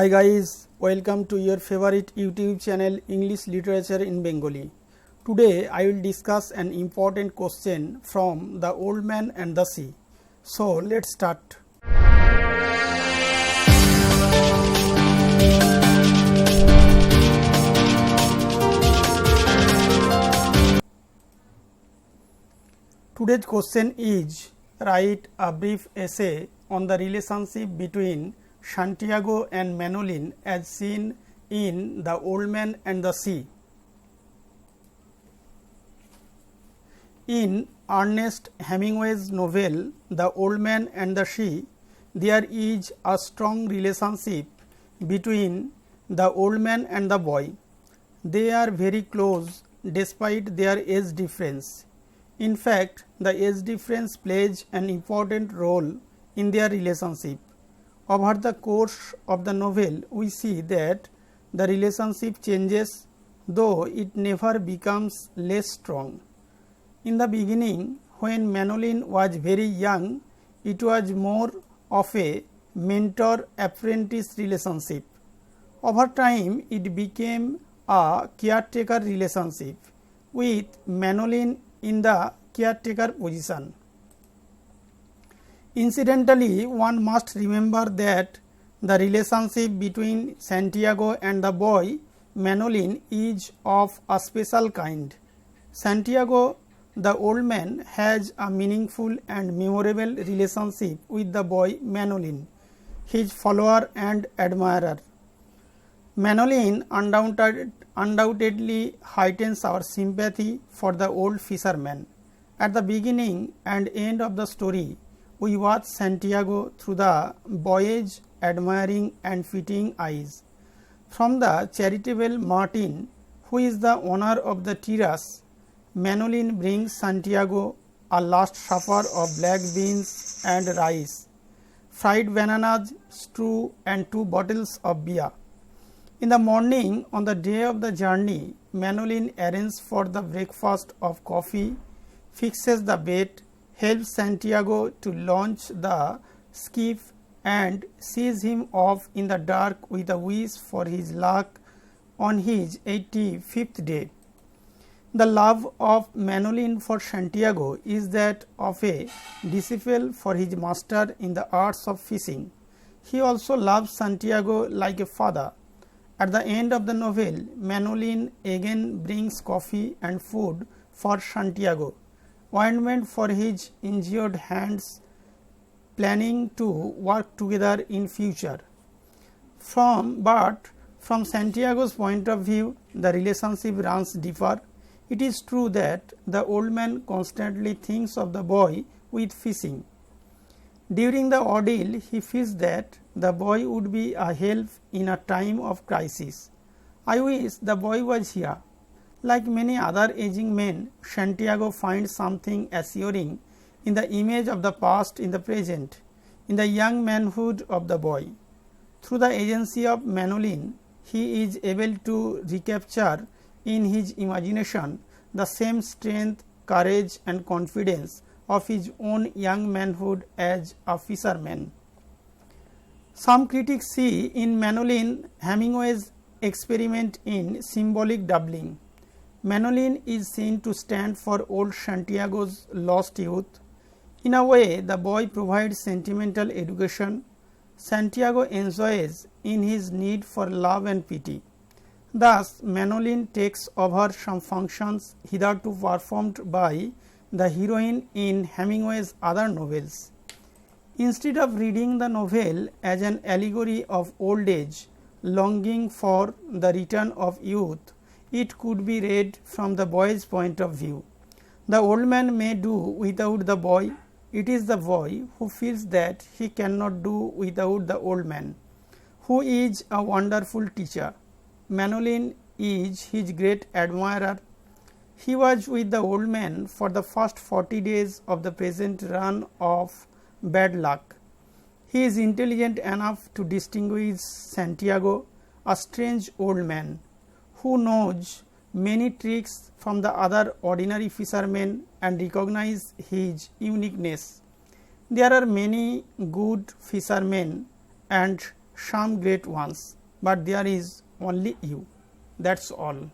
Hi guys, welcome to your favorite YouTube channel English Literature in Bengali. Today I will discuss an important question from The Old Man and the Sea. So let's start. Today's question is, write a brief essay on the relationship between Santiago and Manolin as seen in The Old Man and the Sea. In Ernest Hemingway's novel The Old Man and the Sea, there is a strong relationship between the old man and the boy. They are very close despite their age difference. In fact, the age difference plays an important role in their relationship. Over the course of the novel, we see that the relationship changes, though it never becomes less strong. In the beginning, when Manolin was very young, it was more of a mentor-apprentice relationship. Over time, it became a caretaker relationship, with Manolin in the caretaker position. Incidentally, one must remember that the relationship between Santiago and the boy Manolin is of a special kind. Santiago, the old man, has a meaningful and memorable relationship with the boy Manolin, his follower and admirer. Manolin undoubtedly heightens our sympathy for the old fisherman. At the beginning and end of the story, we watch Santiago through the boy's admiring and pitying eyes. From the charitable Martin, who is the owner of the terrace, Manolin brings Santiago a last supper of black beans and rice, fried bananas, stew, and 2 bottles of beer. In the morning, on the day of the journey, Manolin arranges for the breakfast of coffee, fixes the bed, helps Santiago to launch the skiff, and sees him off in the dark with a wish for his luck on his 85th day. The love of Manolin for Santiago is that of a disciple for his master in the arts of fishing. He also loves Santiago like a father. At the end of the novel, Manolin again brings coffee and food for Santiago, ointment for his injured hands, planning to work together in future. But from Santiago's point of view, the relationship runs deeper. It is true that the old man constantly thinks of the boy with fishing. During the ordeal, he feels that the boy would be a help in a time of crisis. I wish the boy was here. Like many other aging men, Santiago finds something assuring in the image of the past in the present, in the young manhood of the boy. Through the agency of Manolin, he is able to recapture in his imagination the same strength, courage, and confidence of his own young manhood as a fisherman. Some critics see in Manolin Hemingway's experiment in symbolic doubling. Manolin is seen to stand for old Santiago's lost youth. In a way, the boy provides sentimental education Santiago enjoys in his need for love and pity. Thus, Manolin takes over some functions hitherto performed by the heroine in Hemingway's other novels. Instead of reading the novel as an allegory of old age, longing for the return of youth, it could be read from the boy's point of view. The old man may do without the boy. It is the boy who feels that he cannot do without the old man, who is a wonderful teacher. Manolin is his great admirer. He was with the old man for the first 40 days of the present run of bad luck. He is intelligent enough to distinguish Santiago, a strange old man, who knows many tricks from the other ordinary fishermen and recognize his uniqueness. There are many good fishermen and some great ones, but there is only you. That's all.